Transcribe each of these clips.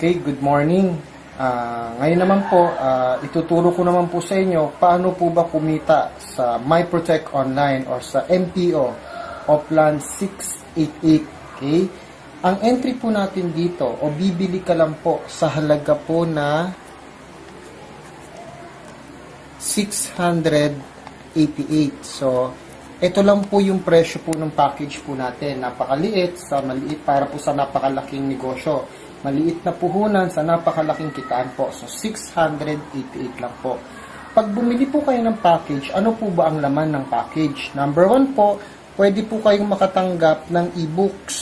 Okay, good morning. Ngayon naman po, ituturo ko naman po sa inyo paano po ba kumita sa MyProtect Online or sa MPO o Plan 688. Okay? Ang entry po natin dito o bibili ka lang po sa halaga po na 688. So, ito lang po yung presyo po ng package po natin. Napakaliit sa maliit para po sa napakalaking negosyo. Maliit na puhunan sa napakalaking kitaan po. So, 688 lang po. Pag bumili po kayo ng package, ano po ba ang laman ng package? Number 1 po, pwede po kayong makatanggap ng e-books.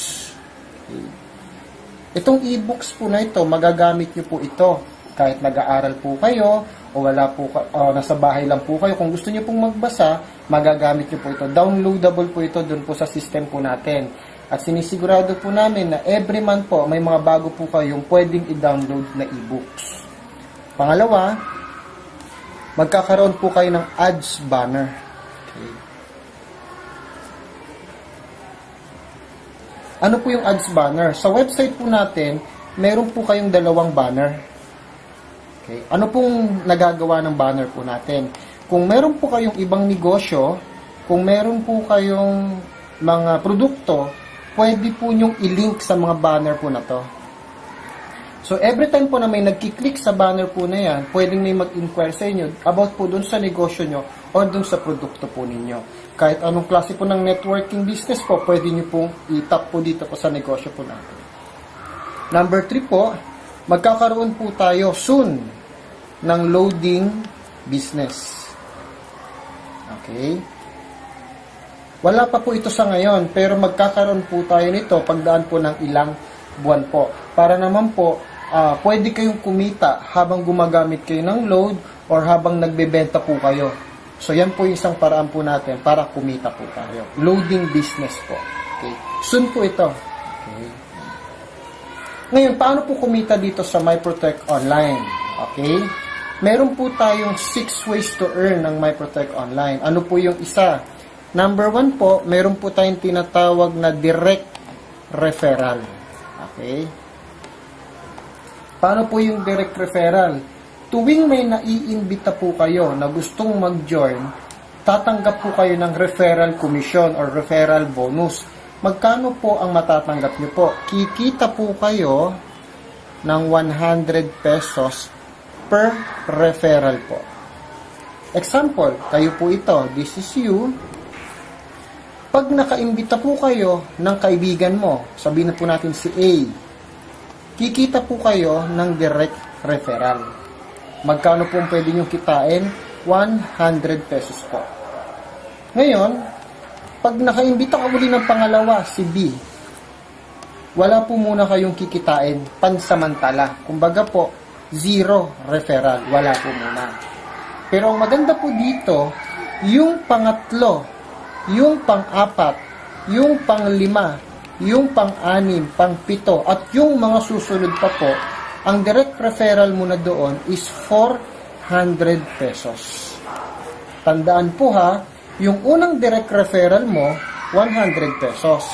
Okay. Itong e-books po na ito, magagamit nyo po ito. Kahit nag-aaral po kayo, o wala po, nasa bahay lang po kayo. Kung gusto nyo pong magbasa, magagamit nyo po ito. Downloadable po ito dun po sa system po natin. At sinisigurado po namin na every month po, may mga bago po kayong pwedeng i-download na e-books. Pangalawa, magkakaroon po kayo ng ads banner. Okay. Ano po yung ads banner? Sa website po natin, meron po kayong dalawang banner. Okay. Ano pong nagagawa ng banner po natin? Kung meron po kayong ibang negosyo, kung meron po kayong mga produkto, pwede po nyong i-link sa mga banner po na to. So, every time po na may nagkiklik sa banner po na yan, pwedeng may mag-inquire sa inyo about po dun sa negosyo nyo o dun sa produkto po ninyo. Kahit anong klase po ng networking business po, pwede nyo pong i-tap po dito po sa negosyo po natin. Number 3 po, magkakaroon po tayo soon ng loading business. Okay? Wala pa po ito sa ngayon, pero magkakaroon po tayo nito pagdaan po ng ilang buwan po. Para naman po, pwede kayong kumita habang gumagamit kayo ng load or habang nagbebenta po kayo. So, yan po yung isang paraan po natin para kumita po tayo. Loading business po. Okay? Soon po ito. Okay? Ngayon, paano po kumita dito sa MyProtect Online? Okay? Meron po tayong 6 ways to earn ng MyProtect Online. Ano po yung isa? Number 1 po, meron po tayong tinatawag na direct referral. Okay? Paano po yung direct referral? Tuwing may naiimbita po kayo na gustong mag-join, tatanggap po kayo ng referral commission or referral bonus. Magkano po ang matatanggap nyo po? Kikita po kayo ng 100 pesos per referral po. Example, kayo po ito. This is you. Pag nakaimbita po kayo ng kaibigan mo, sabihin na po natin si A, kikita po kayo ng direct referral. Magkano po pwede nyo kitain? 100 pesos po. Ngayon, pag nakaimbita ka uli ng pangalawa, si B, wala po muna kayong kikitain pansamantala. Kumbaga po, 0 referral. Wala po muna. Pero ang maganda po dito, yung pangatlo, yung pang-4, yung pang-5, yung pang-6, pang-7, at yung mga susunod pa po, ang direct referral mo na doon is 400 pesos. Tandaan po ha, yung unang direct referral mo, 100 pesos.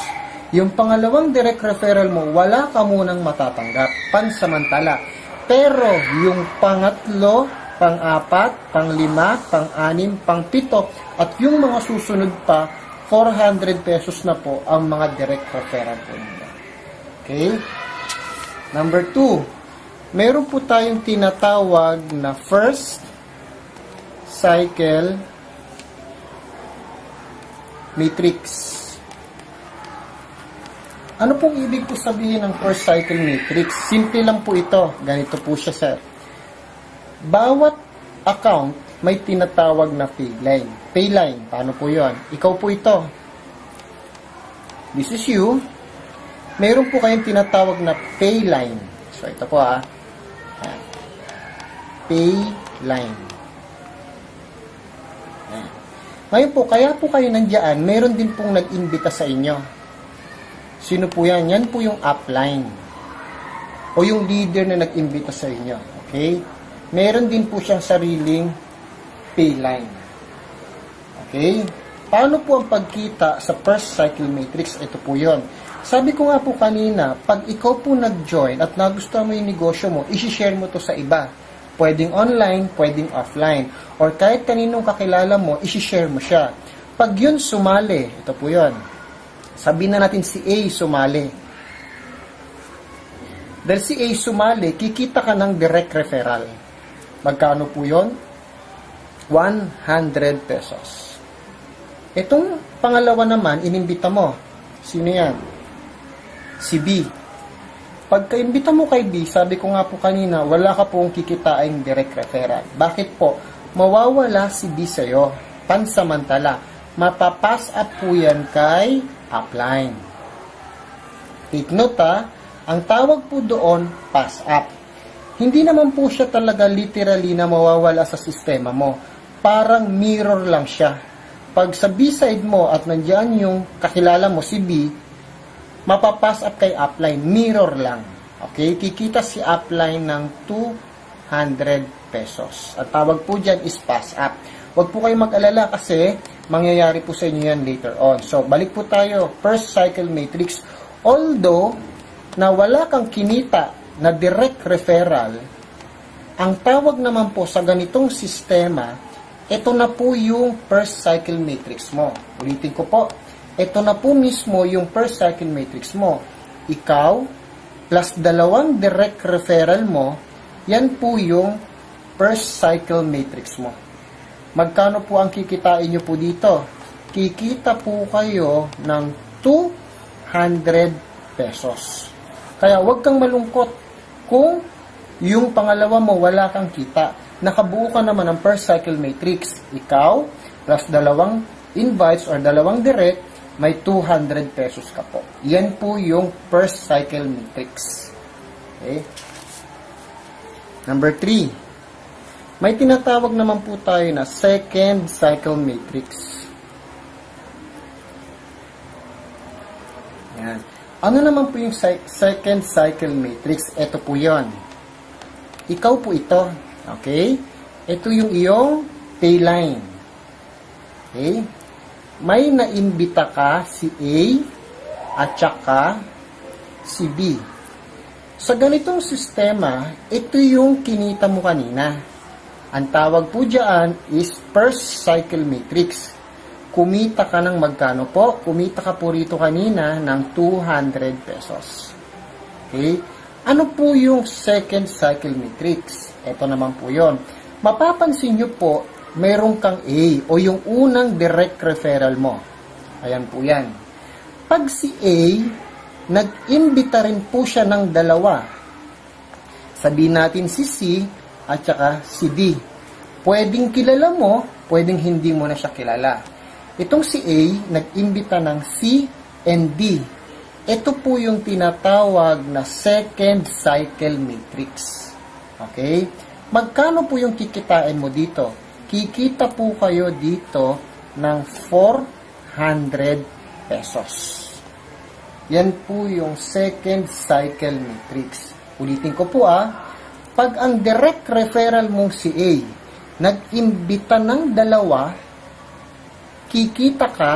Yung pangalawang direct referral mo, wala ka munang matatanggap, pansamantala. Pero yung pangatlo, pang-4, pang-5, pang-6, pang-7, at yung mga susunod pa, 400 pesos na po ang mga direct referral po nila. Okay? Number 2, meron po tayong tinatawag na first cycle matrix. Ano pong ibig po sabihin ng first cycle matrix? Simple lang po ito. Ganito po siya, sir. Bawat account may tinatawag na payline. Payline, paano po yun? Ikaw po ito. This is you. Meron po kayong tinatawag na payline. So, ito po Payline. Ngayon po, kaya po kayo nandiyan, meron din pong nag-imbita sa inyo. Sino po yan? Yan po yung upline. O yung leader na nag-imbita sa inyo. Okay? Meron din po siyang sariling payline. Okay? paano po ang pagkita sa first cycle matrix? Ito po yon. Sabi ko nga po kanina, pag ikaw po nag-join at nagustuhan mo yung negosyo mo, isi-share mo to sa iba. Pwedeng online, pwedeng offline. Or kahit kaninong kakilala mo, isi-share mo siya. Pag yun sumali, ito po yon. Sabihin na natin si A sumali. Dahil si A sumali, kikita ka ng direct referral. Magkano po yon? 100 pesos. Itong pangalawa naman, inimbita mo. Sino yan? Si B. Pagka-imbita mo kay B, sabi ko nga po kanina, wala ka pong kikitain direct referral. Bakit po? Mawawala si B sa'yo. Pansamantala. Mapapass up po yan kay upline. Take note ang tawag po doon, pass up. Hindi naman po siya talaga literally na mawawala sa sistema mo. Parang mirror lang siya. Pag sa B-side mo at nandiyan yung kakilala mo, si B, mapapass up kay upline, mirror lang. Okay? Kikita si upline ng 200 pesos. At tawag po dyan is pass up. Huwag po kayong mag-alala kasi mangyayari po sa inyo yan later on. So, balik po tayo. First cycle matrix. Although, na wala kang kinita na direct referral, ang tawag naman po sa ganitong sistema, ito na po yung first cycle matrix mo. Ulitin ko po. Ito na po mismo yung first cycle matrix mo. Ikaw, plus 2 direct referral mo, yan po yung first cycle matrix mo. Magkano po ang kikitain nyo po dito? Kikita po kayo ng 200 pesos. Kaya huwag kang malungkot kung yung pangalawa mo wala kang kita. Nakabuo ka naman ng first cycle matrix. Ikaw, plus 2 invites or 2 direct, may 200 pesos ka po. Yan po yung first cycle matrix. Okay? Number 3. May tinatawag naman po tayo na second cycle matrix. Yan. Ano naman po yung second cycle matrix? Ito po yon. Ikaw po ito. Okay? Ito yung iyong pay line. Okay? May naimbita ka si A at saka si B. Sa ganitong sistema, ito yung kinita mo kanina. Ang tawag po dyan is first cycle matrix. Kumita ka ng magkano po? Kumita ka po rito kanina ng 200 pesos. Okay? Ano po yung second cycle matrix? Ito naman po yon. Mapapansin nyo po, mayroon kang A o yung unang direct referral mo. Ayan po yan. Pag si A, nag-imbita rin po siya ng 2. Sabihin natin si C at saka si D. Pwedeng kilala mo, pwedeng hindi mo na siya kilala. Itong si A, nag-imbita ng C and D. Ito po yung tinatawag na second cycle matrix. Okay? Magkano po yung kikitain mo dito? Kikita po kayo dito ng 400 pesos. Yan po yung second cycle matrix. Ulitin ko po pag ang direct referral mong si A, nag-imbita ng 2, kikita ka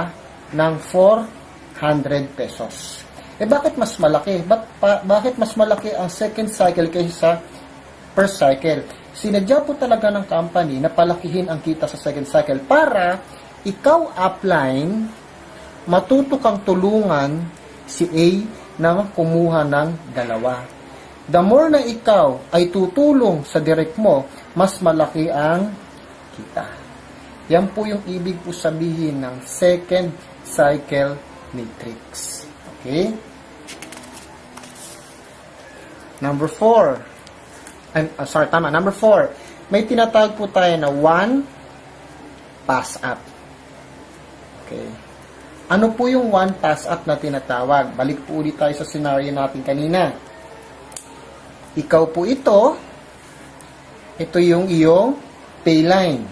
ng 400 pesos. Bakit mas malaki? Bakit mas malaki ang second cycle kaysa first cycle? Sinadya po talaga ng company na palakihin ang kita sa second cycle para ikaw upline, matuto kang tulungan si A na kumuha ng 2. The more na ikaw ay tutulong sa direct mo, mas malaki ang kita. Yan po yung ibig po sabihin ng second cycle matrix. Okay? Number 4. Number 4. May tinatawag po tayo na 1 pass up. Okay. Ano po yung 1 pass up na tinatawag? Balik po ulit tayo sa scenario natin kanina. Ikaw po ito. Ito yung iyong pay line.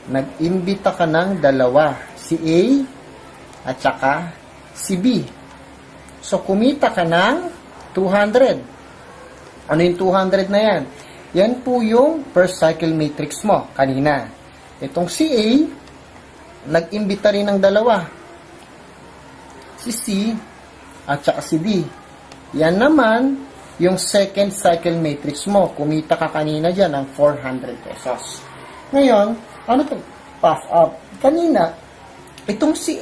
Nag-imbita ka ng 2. Si A at saka si B. So, kumita ka ng 200. Ano yung 200 na yan? Yan po yung first cycle matrix mo kanina. Itong si A, nag-imbita rin ng dalawa. Si C at saka si D. Yan naman yung second cycle matrix mo. Kumita ka kanina dyan ng 400 pesos. Ngayon, ano to? Pass up. Kanina, itong si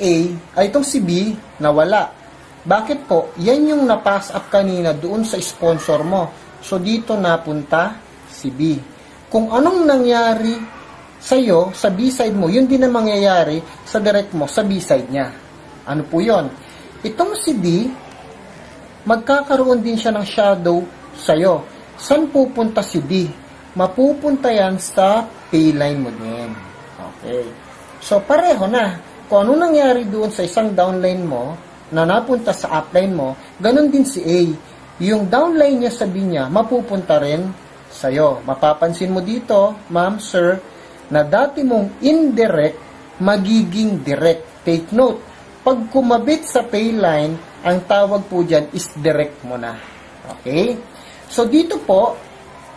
itong si B, nawala. Bakit po? Yan yung na-pass up kanina doon sa sponsor mo. So, dito napunta si B. Kung anong nangyari sa'yo, sa B-side mo, yun din ang mangyayari sa direct mo, sa B-side niya. Ano po yun? Itong si D, magkakaroon din siya ng shadow sa'yo. Saan pupunta si D? Mapupunta yan sa payline mo din. Okay. So, pareho na. Kung ano nangyari doon sa isang downline mo, na napunta sa upline mo, ganun din si A. Yung downline niya, sabi niya, mapupunta rin sa'yo. Mapapansin mo dito, ma'am, sir, na dati mong indirect, magiging direct. Take note, pag kumabit sa payline, ang tawag po dyan is direct mo na. Okay? So, dito po,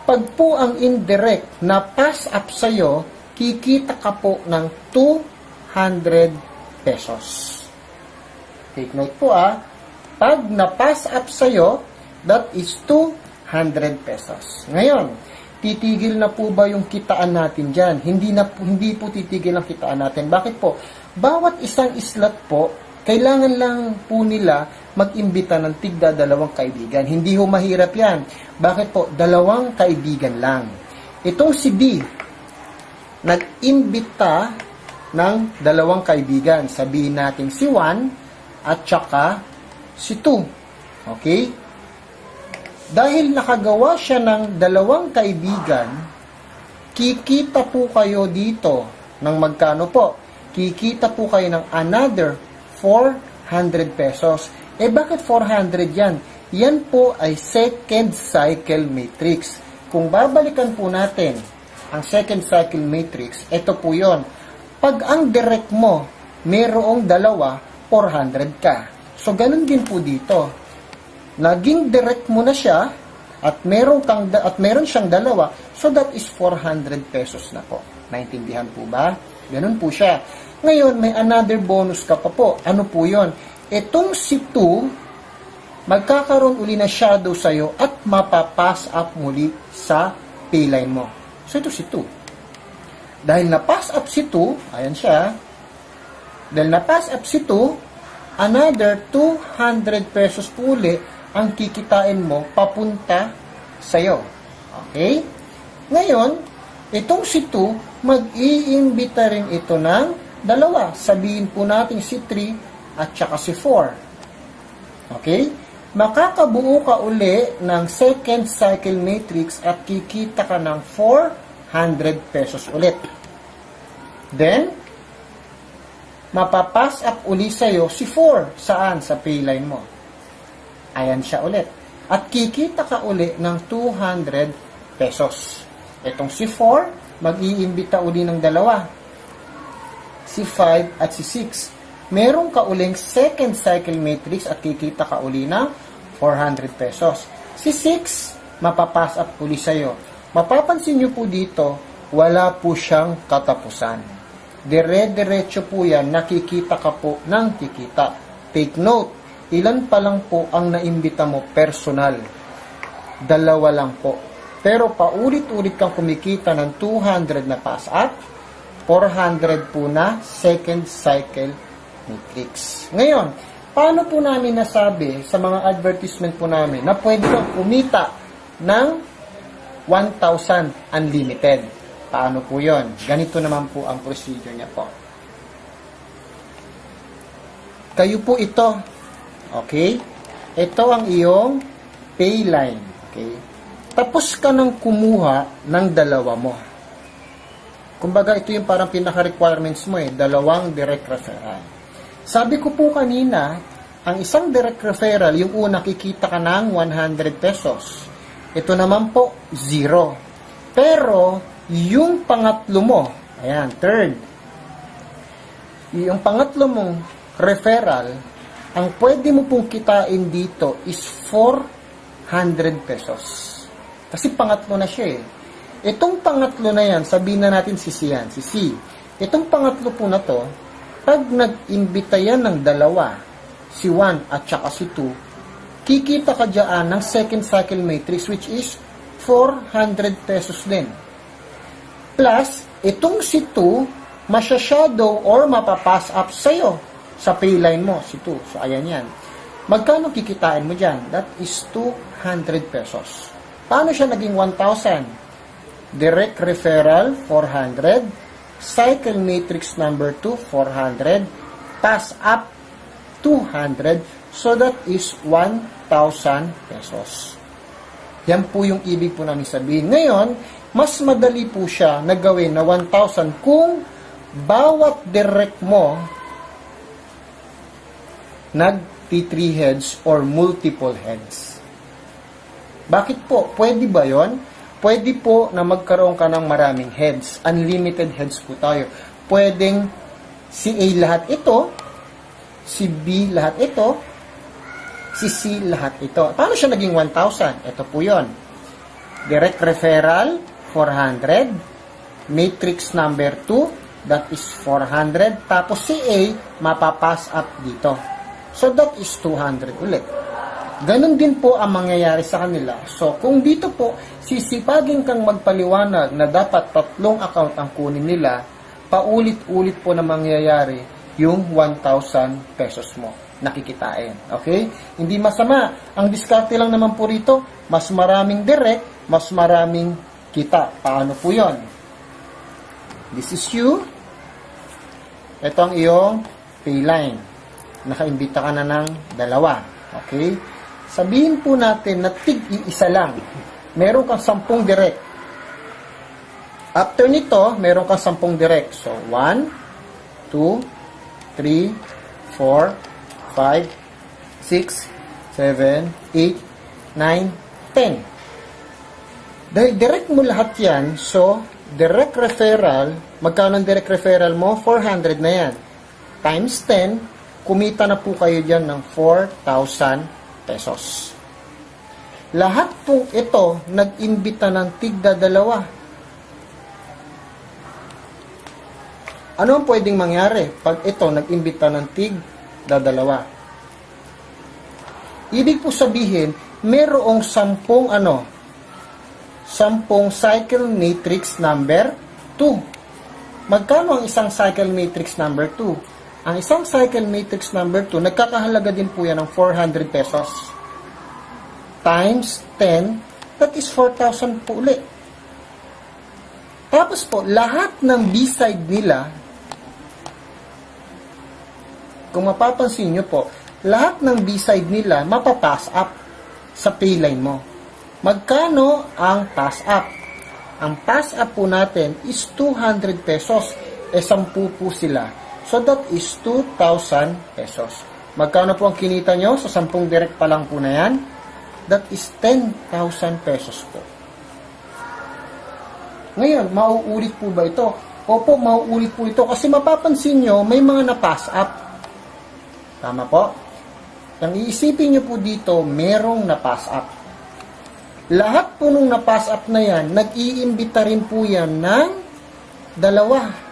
pag po ang indirect na pass up sa'yo, kikita ka po ng 200 pesos. Take note po pag na-pass up sa'yo, that is 200 pesos. Ngayon, titigil na po ba yung kitaan natin dyan? Hindi po titigil ang kitaan natin. Bakit po? Bawat isang slot po, kailangan lang po nila mag-imbita ng tigda 2 kaibigan. Hindi ho mahirap yan. Bakit po? 2 kaibigan lang. Itong si D, nag-imbita ng 2 kaibigan. Sabihin natin si 1 at saka si 2. Okay? Dahil nakagawa siya ng 2 kaibigan, kikita po kayo dito ng magkano po? Kikita po kayo ng another 400 pesos. Bakit 400 yan? Yan po ay second cycle matrix. Kung babalikan po natin ang second cycle matrix, ito po yon. Pag ang direct mo, merong 2, 400 ka. So, ganun din po dito. Naging direct mo na siya at meron siyang 2, so that is 400 pesos na po. Naintindihan po ba? Ganun po siya. Ngayon, may another bonus ka pa po. Ano po yon? Itong si 2, magkakaroon uli na shadow sa'yo at mapapass up muli sa payline mo. So, ito si 2. Dahil na-pass up si 2, ayan siya, dahil na-pass up si 2, another 200 pesos po uli ang kikitain mo papunta sa'yo. Okay? Ngayon, itong si 2, mag-iimbita rin ito ng 2. Sabihin po natin si 3 at saka si 4. Okay? Makakabuo ka uli ng second cycle matrix at kikita ka ng 400 pesos ulit. Then, mapapass up uli sa'yo si 4. Saan? Sa payline mo. Ayan siya ulit. At kikita ka uli ng 200 pesos. Itong si 4, mag-iimbita uli ng 2. Si 5 at si 6. Meron ka uling second cycle matrix at kikita ka uli ng 400 pesos. Si 6, mapapass up uli sa'yo. Mapapansin nyo po dito, wala po siyang katapusan. Dire-diretso po yan, nakikita ka po ng kikita. Take note, ilan pa lang po ang naimbita mo personal? 2 lang po. Pero paulit-ulit kang kumikita ng 200 na pass up, 400 po na second cycle matrix. Ngayon, paano po namin nasabi sa mga advertisement po namin na pwede kang kumita ng 1,000 unlimited? Paano po yon? Ganito naman po ang procedure niya po. Kayo po ito. Okay? Ito ang iyong payline. Okay? Tapos ka nang kumuha ng 2 mo. Kumbaga, ito yung parang pinaka-requirements mo 2 direct referral. Sabi ko po kanina, ang isang direct referral, yung una, kikita ka ng 100 pesos. Ito naman po, 0. Pero, yung pangatlo mo, ayan, third, yung pangatlo mong referral, ang pwede mo pong kitain dito is 400 pesos. Kasi pangatlo na siya eh. Itong pangatlo na yan, sabihin na natin si C yan, si C. Itong pangatlo po na to, Pag nag-imbita yan ng dalawa, si 1 at saka si 2, kikita ka dyan ng second cycle matrix which is 400 pesos din. Plus, itong si 2, masya-shadow or mapapass up sa'yo sa payline mo, si 2. So, ayan yan. Magkano kikitain mo dyan? That is 200 pesos. Paano siya naging 1,000? Direct referral, 400. Cycle matrix number 2, 400. Pass up, 200. So, that is 1,000 pesos. Yan po yung ibig po namin sabihin. Ngayon, mas madali po siya na gawin na 1,000 kung bawat direct mo nag-T3 heads or multiple heads. Bakit po? Pwede ba yon? Pwede po na magkaroon ka ng maraming heads. Unlimited heads po tayo. Pwedeng si A lahat ito, si B lahat ito, si C lahat ito. Paano siya naging 1,000? Ito po yon. Direct referral, 400. Matrix number 2, that is 400. Tapos si A, mapapass up dito. So, that is 200 ulit. Ganon din po ang mangyayari sa kanila. So, kung dito po, sisipagin kang magpaliwanag na dapat 3 account ang kunin nila, paulit-ulit po na mangyayari yung 1,000 pesos mo nakikitain. Okay? Hindi masama. Ang diskarte lang naman po rito, mas maraming direct, mas maraming kita. Paano po yon? This is you. Ito ang iyong payline. Nakaimbita ka na ng dalawa. Okay? Sabihin po natin na tig-iisa lang. Meron kang 10 direct. After nito, meron kang 10 direct. So, 1, 2, 3, 4, 5, 6, 7, 8, 9, 10. Dahil direct mo lahat yan, so, direct referral, magkano ang direct referral mo? 400 na yan. Times 10, kumita na po kayo dyan ng 4,000 pesos. Lahat po ito, nag-imbita ng tigda dalawa. Ano ang pwedeng mangyari pag ito nag-imbita ng tigda dalawa? Ibig po sabihin, merong 10 cycle matrix number 2. Magkano ang isang cycle matrix number 2? Ang isang cycle matrix number 2, nagkakahalaga din po yan ng 400 pesos. Times 10, that is 4,000 po ulit. Tapos po, lahat ng B-side nila, kung mapapansin nyo po, lahat ng B-side nila, mapapass up sa payline mo. Magkano ang pass up? Ang pass up po natin is 200 pesos. 10 po sila. So, that is 2,000 pesos. Magkano po ang kinita nyo sa 10 direct pa lang po na yan? That is 10,000 pesos po. Ngayon, mauulit po ba ito? Opo, mauulit po ito kasi mapapansin nyo, may mga na-pass up. Tama po? Ang iisipin nyo po dito, merong na-pass up. Lahat po nung na-pass up na yan, nag-iimbita rin po yan ng dalawa.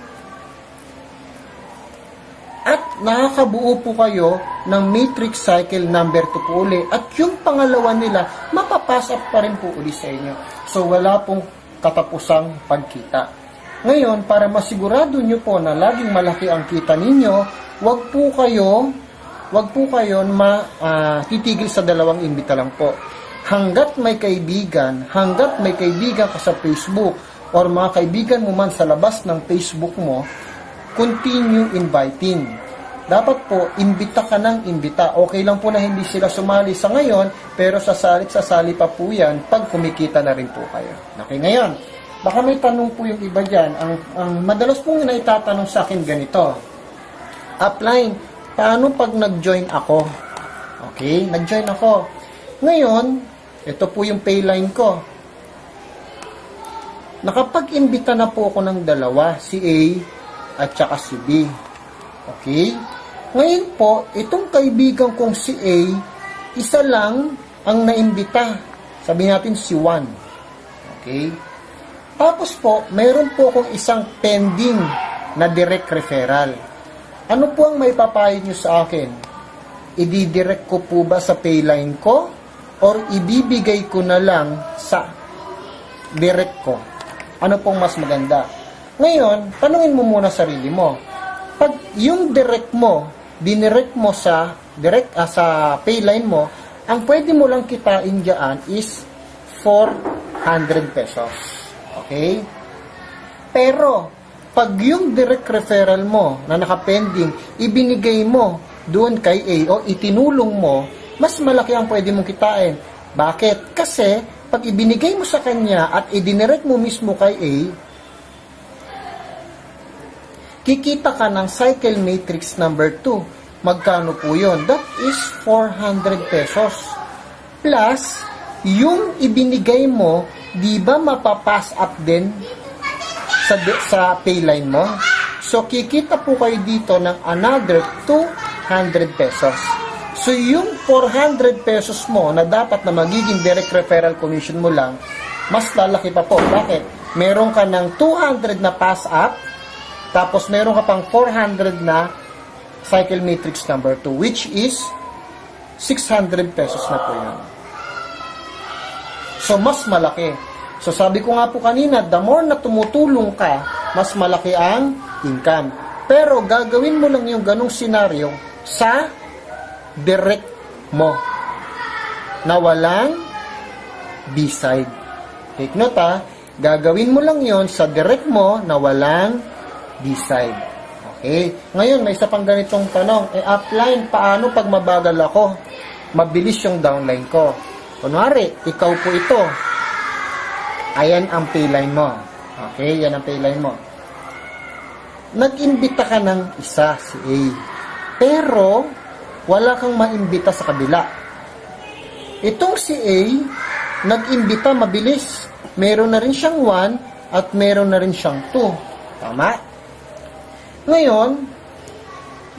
At nakakabuo po kayo ng matrix cycle number 2 po uli. At yung pangalawa nila, mapapass up pa rin po uli sa inyo. So, wala pong katapusang pagkita. Ngayon, para masigurado nyo po na laging malaki ang kita ninyo, wag po kayo titigil sa dalawang imbita lang po. Hanggat may kaibigan ka sa Facebook, or mga kaibigan mo man sa labas ng Facebook mo, continue inviting. Dapat po, imbita ka ng imbita. Okay lang po na hindi sila sumali sa ngayon, pero sasali pa po yan pag kumikita na rin po kayo. Okay, ngayon, baka may tanong po yung iba dyan. Ang madalas pong naitatanong sa akin ganito. Upline, paano pag nag-join ako? Okay, nag-join ako. Ngayon, ito po yung payline ko. Nakapag-imbita na po ako ng dalawa, si A at saka si B. Okay? Ngayon po, itong kaibigan kong si A, isa lang ang naimbita. Sabihin natin si 1. Okay? Tapos po, mayroon po akong isang pending na direct referral. Ano po ang may papayo nyo sa akin? Ididirect ko po ba sa payline ko? Or ibibigay ko na lang sa direct ko? Ano pong mas maganda? Ngayon, tanungin mo muna sarili mo. Pag yung direct mo, dinirect mo sa sa payline mo, ang pwede mo lang kitain dyan is 400 pesos. Okay? Pero, pag yung direct referral mo na nakapending, ibinigay mo doon kay A o itinulong mo, mas malaki ang pwede mong kitain. Bakit? Kasi, pag ibinigay mo sa kanya at idinirect mo mismo kay A, kikita ka ng cycle matrix number 2. Magkano po yun? That is 400 pesos. Plus, yung ibinigay mo, di ba mapapass up din sa payline mo? So, kikita po kayo dito ng another 200 pesos. So, yung 400 pesos mo na dapat na magiging direct referral commission mo lang, mas lalaki pa po. Bakit? Meron ka ng 200 na pass up, tapos meron ka pang 400 na cycle matrix number 2, which is 600 pesos na po yan. So, mas malaki. So, sabi ko nga po kanina, the more na tumutulong ka, mas malaki ang income. Pero, gagawin mo lang yung ganong senaryo sa direct mo na walang B-side. Take note ha, gagawin mo lang yon sa direct mo na walang B-side. Okay? Ngayon, may isa pang ganitong tanong. Upline, paano pag mabagal ako? Mabilis yung downline ko. Kunwari, ikaw po ito. Ayan ang payline mo. Okay? Yan ang payline mo. Nag-imbita ka ng isa, si A. Pero, wala kang maimbita sa kabila. Itong si A, nag-imbita mabilis. Meron na rin siyang 1 at meron na rin siyang 2. Tama? Ngayon,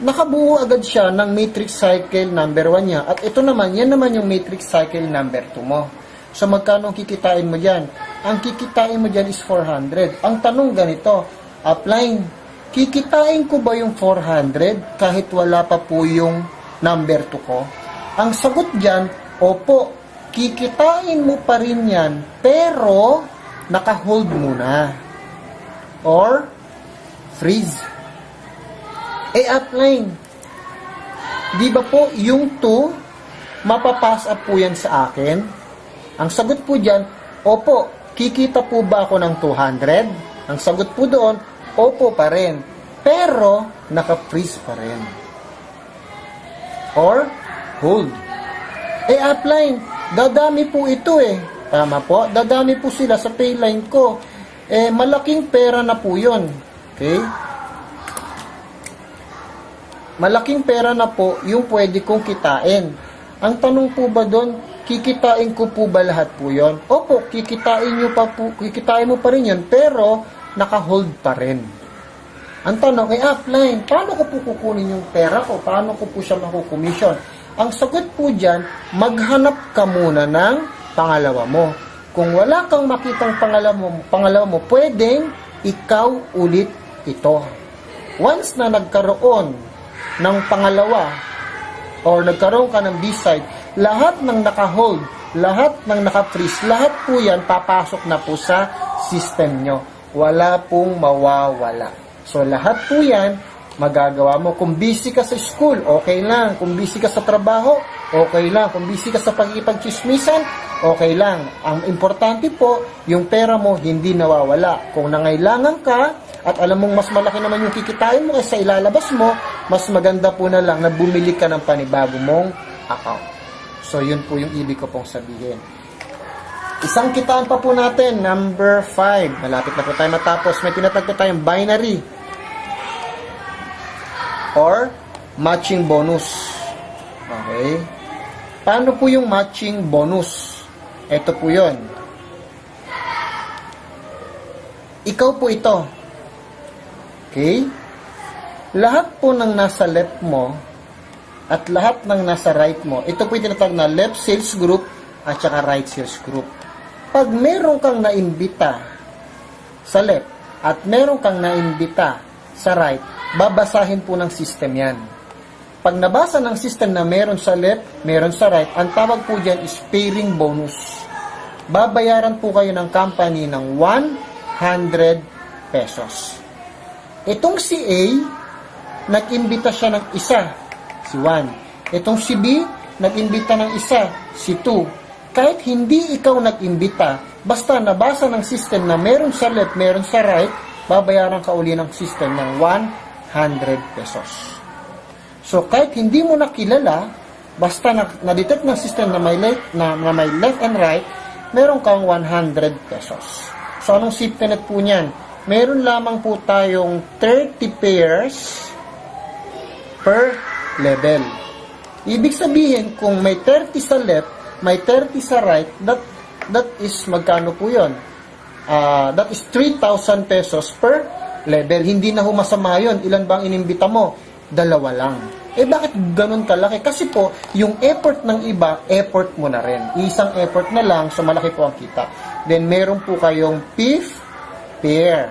nakabuo agad siya ng matrix cycle number 1 niya. At ito naman, yan naman yung matrix cycle number 2 mo. So, magkano ang kikitain mo dyan? Ang kikitain mo dyan is 400. Ang tanong ganito, upline, kikitain ko ba yung 400 kahit wala pa po yung number 2 ko? Ang sagot dyan, opo, kikitain mo pa rin yan, pero naka-hold muna. Or, freeze. Upline, di ba po yung 2, mapapass up po yan sa akin? Ang sagot po dyan, opo, kikita po ba ako ng 200? Ang sagot po doon, opo pa rin. Pero, naka-freeze pa rin. Or, hold. Upline, dadami po ito eh. Tama po, dadami po sila sa payline ko. Malaking pera na po yun. Okay? Malaking pera na po yung pwede kong kitain. Ang tanong po ba doon, kikitain ko po ba lahat po yon? Opo, kikitain mo pa rin yun, pero naka-hold pa rin. Ang tanong, upline, paano ko po kukunin yung pera ko? Paano ko po siya makukomission? Ang sagot po dyan, maghanap ka muna ng pangalawa mo. Kung wala kang makitang pangalawa mo, pwedeng ikaw ulit ito. Once na nagkaroon ng pangalawa or nagkaroon ka ng B-side, lahat ng naka-hold, lahat ng naka-freeze, lahat po yan papasok na po sa system nyo. Wala pong mawawala. So, lahat po yan, magagawa mo. Kung busy ka sa school, okay lang. Kung busy ka sa trabaho, okay lang. Kung busy ka sa pag-ipag-chismisan, okay lang. Ang importante po, yung pera mo hindi nawawala. Kung nangailangan ka, at alam mong mas malaki naman yung kikitain mo kaysa ilalabas mo, mas maganda po na lang na bumili ka ng panibago mong account. So, yun po yung ibig ko pong sabihin. Isang kitaan pa po natin, number 5. Malapit na po tayo matapos. May tinatagpo tayong binary or matching bonus. Okay? Paano po yung matching bonus? Ito po yun. Ikaw po ito. Okay? Lahat po ng nasa left mo at lahat ng nasa right mo, ito po yung tinatawag na left sales group at saka right sales group. Pag meron kang naimbita sa left at meron kang naimbita sa right, babasahin po ng system yan. Pag nabasa ng system na meron sa left, meron sa right, ang tawag po dyan is pairing bonus. Babayaran po kayo ng company ng 100 pesos. Itong si A, nag-imbita siya ng isa, si 1. Itong si B, nag-imbita ng isa, si 2. Kahit hindi ikaw nag-imbita, basta nabasa ng system na meron sa left, meron sa right, babayaran ka uli ng system ng 100 pesos. So, kahit hindi mo nakilala, basta na-detect ng system na may left and right, meron kang 100 pesos. So, anong safety net po niyan? Meron lamang po tayong 30 pairs per level. Ibig sabihin, kung may 30 sa left, may 30 sa right, that is magkano po yun? That is 3,000 pesos per level. Hindi na humasama yun. Ilan bang inimbita mo? 2 lang. Bakit ganun kalaki? Kasi po, yung effort ng iba, effort mo na rin. Isang effort na lang, so malaki po ang kita. Then, meron po kayong fifth pair.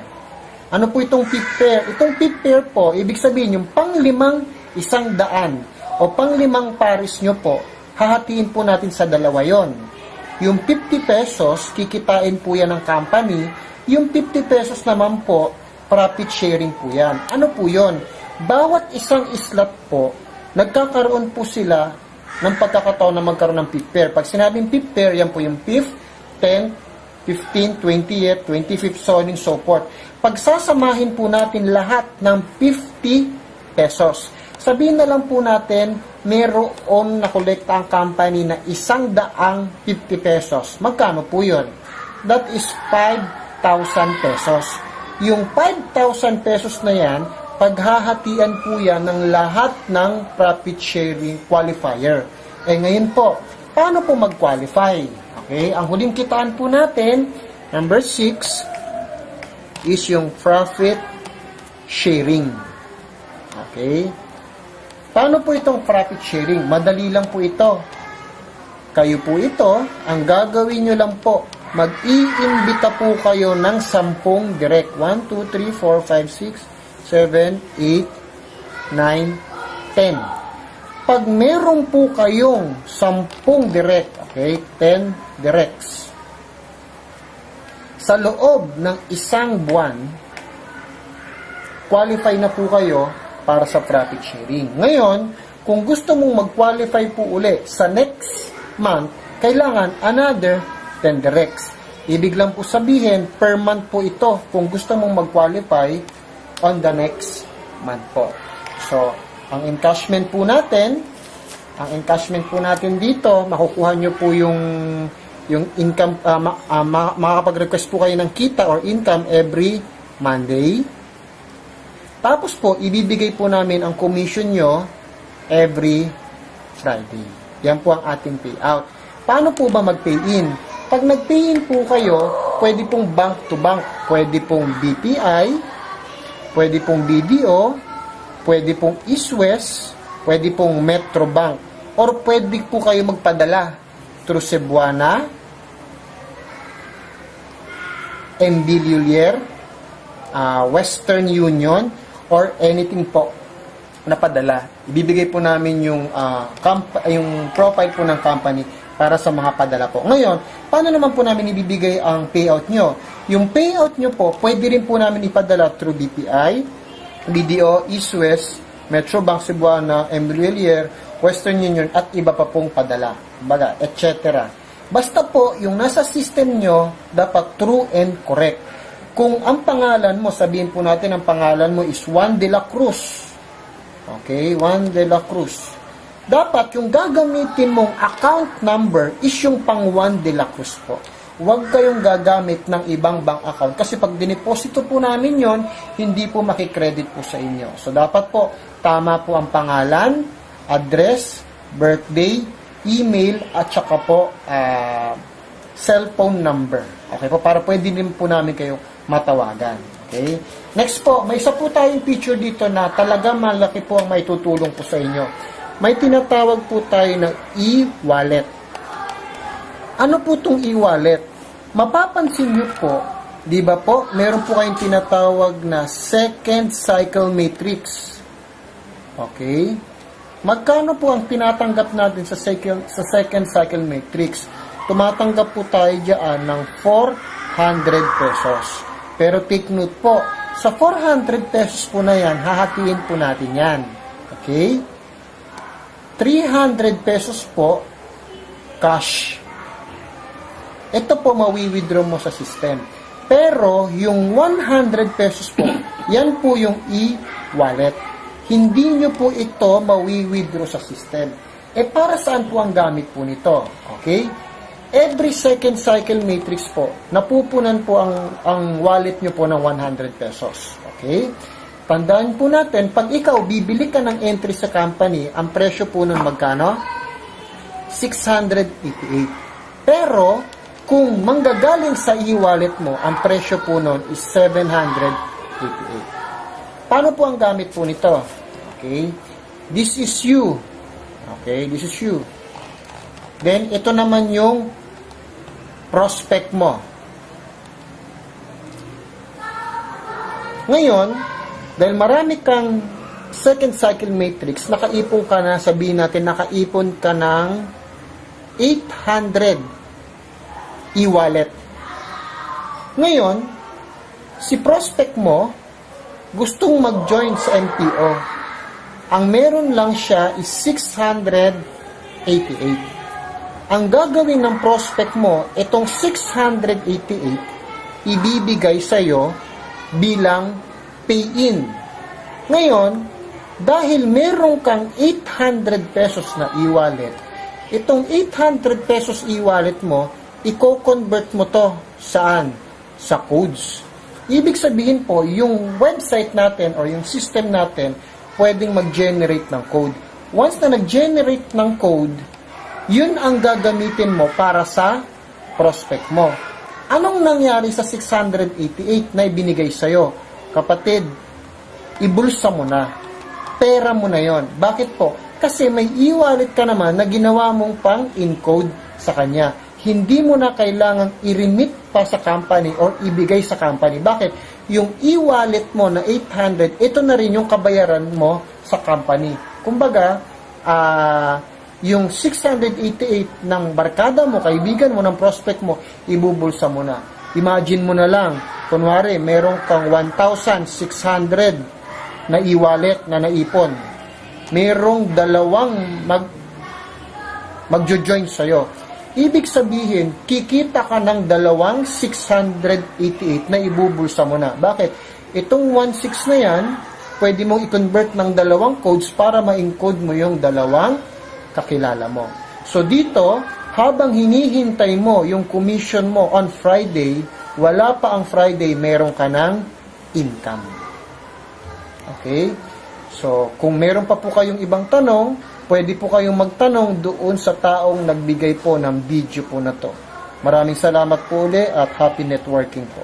Ano po itong fifth pair? Itong fifth pair po, ibig sabihin, yung pang-limang 100 o pang-limang pares nyo po, hahatiin po natin sa 2 yon. Yung 50 pesos, kikitain po yan ng company. Yung 50 pesos naman po, profit sharing po yan. Ano po yon? Bawat isang slot po, nagkakaroon po sila ng pagkakataon na magkaroon ng fifth pair. Pag sinabing fifth pair, yan po yung 5th, 10th, 15th, 20th, 25th, so on and so forth. Pagsasamahin po natin lahat ng 50 pesos. Sabihin na lang po natin, meron nakolekta ang company na 150 pesos. Magkano po yun? That is 5,000 pesos. Yung 5,000 pesos na yan, paghahatian po yan ng lahat ng profit sharing qualifier. Ngayon po, paano po mag-qualify? Okay, ang huling kitaan po natin, number 6, is yung profit sharing. Okay? Paano po itong profit sharing? Madali lang po ito. Kayo po ito, ang gagawin nyo lang po, mag-iimbita po kayo ng 10 direct. 1, 2, 3, 4, 5, 6, 7, 8, 9, 10. Pag meron po kayong 10 direct, okay, 10 directs, sa loob ng isang buwan, qualify na po kayo para sa profit sharing. Ngayon, kung gusto mong mag-qualify po uli sa next month, kailangan another 10 directs. Ibig lang po sabihin, per month po ito kung gusto mong mag-qualify on the next month po. So, ang encashment po natin dito, makukuha nyo po yung income, makakapag-request po kayo ng kita or income every Monday. Tapos po, ibibigay po namin ang commission nyo every Friday. Yan po ang ating payout. Paano po ba mag-pay-in? Pag nag-pay-in po kayo, pwede pong bank to bank, pwede pong BPI, pwede pong BDO, pwede pong East West, pwede pong Metro Bank, or pwede po kayo magpadala through Cebuana, MB Lulier, Western Union, or anything po na padala. Ibibigay po namin yung profile po ng company para sa mga padala po. Ngayon, paano naman po namin ibibigay ang payout nyo? Yung payout nyo po, pwede rin po namin ipadala through BPI, BDO, East West, Metro Bank Cebuana, Embrielier, Western Union, at iba pa pong padala, baga, etc. Basta po, yung nasa system nyo, dapat true and correct. Kung ang pangalan mo, sabihin po natin, ang pangalan mo is Juan de la Cruz. Okay, Juan de la Cruz. Dapat yung gagamitin mong account number is yung pang Juan de la Cruz po. Huwag kayong gagamit ng ibang bank account kasi pag dineposito po namin yon, hindi po makikredit po sa inyo. So, dapat po, tama po ang pangalan, address, birthday, email, at saka po, cellphone number. Okay po, para pwede din po namin kayo matawagan. Okay? Next po, may isa po tayong picture dito na talaga malaki po ang may tutulong po sa inyo. May tinatawag po tayo ng e-wallet. Ano po itong e-wallet? Mapapansin nyo po, Di ba po, meron po kayong tinatawag na second cycle matrix. Okay? Magkano po ang tinatanggap natin sa second cycle matrix? Tumatanggap po tayo diyan ng 400 pesos. Pero take note po, sa 400 pesos po na yan, hahatiin po natin yan. Okay? 300 pesos po, cash. Ito po mawi-withdraw mo sa system. Pero, yung 100 pesos po, yan po yung e-wallet. Hindi nyo po ito mawi-withdraw sa system. Para saan po ang gamit po nito? Okay? Every second cycle matrix po, napupunan po ang wallet nyo po ng 100 pesos. Okay? Tandaan po natin, pag ikaw bibili ka ng entry sa company, ang presyo po nun magkano? 688. Pero, kung manggagaling sa e-wallet mo, ang presyo po nun is 788. Paano po ang gamit po nito? Okay? This is you. Okay? This is you. Then, ito naman yung prospect mo. Ngayon, dahil marami kang second cycle matrix, nakaipon ka na, sabihin natin, nakaipon ka ng 800 e-wallet. Ngayon, si prospect mo gustong mag-join sa MPO. Ang meron lang siya is 688. Ang gagawin ng prospect mo, itong 688, ibibigay sa'yo bilang pay-in. Ngayon, dahil meron kang 800 pesos na e-wallet, itong 800 pesos e-wallet mo, i-convert mo to saan? Sa codes. Ibig sabihin po, yung website natin or yung system natin, pwedeng mag-generate ng code. Once na nag-generate ng code, yun ang gagamitin mo para sa prospect mo. Anong nangyari sa 688 na ibinigay sa'yo? Kapatid, ibulsa mo na. Pera mo na yon. Bakit po? Kasi may e-wallet ka naman na ginawa mong pang-encode sa kanya. Hindi mo na kailangang i-remit pa sa company or ibigay sa company. Bakit? Yung e-wallet mo na 800, ito na rin yung kabayaran mo sa company. Kumbaga, yung 688 ng barkada mo, kaibigan mo, ng prospect mo, ibubulsa mo na. Imagine mo na lang, kunwari, meron kang 1,600 na e-wallet na naipon. Merong dalawang magjo-join sa'yo. Ibig sabihin, kikita ka ng dalawang 688 na ibubulsa mo na. Bakit? Itong 16 na yan, pwede mong i-convert ng dalawang codes para ma-encode mo yung dalawang kakilala mo. So dito, habang hinihintay mo yung commission mo on Friday, wala pa ang Friday, meron ka ng income. Okay? So, kung meron pa po kayong ibang tanong, pwede po kayong magtanong doon sa taong nagbigay po ng video po na to. Maraming salamat po ulit at happy networking po.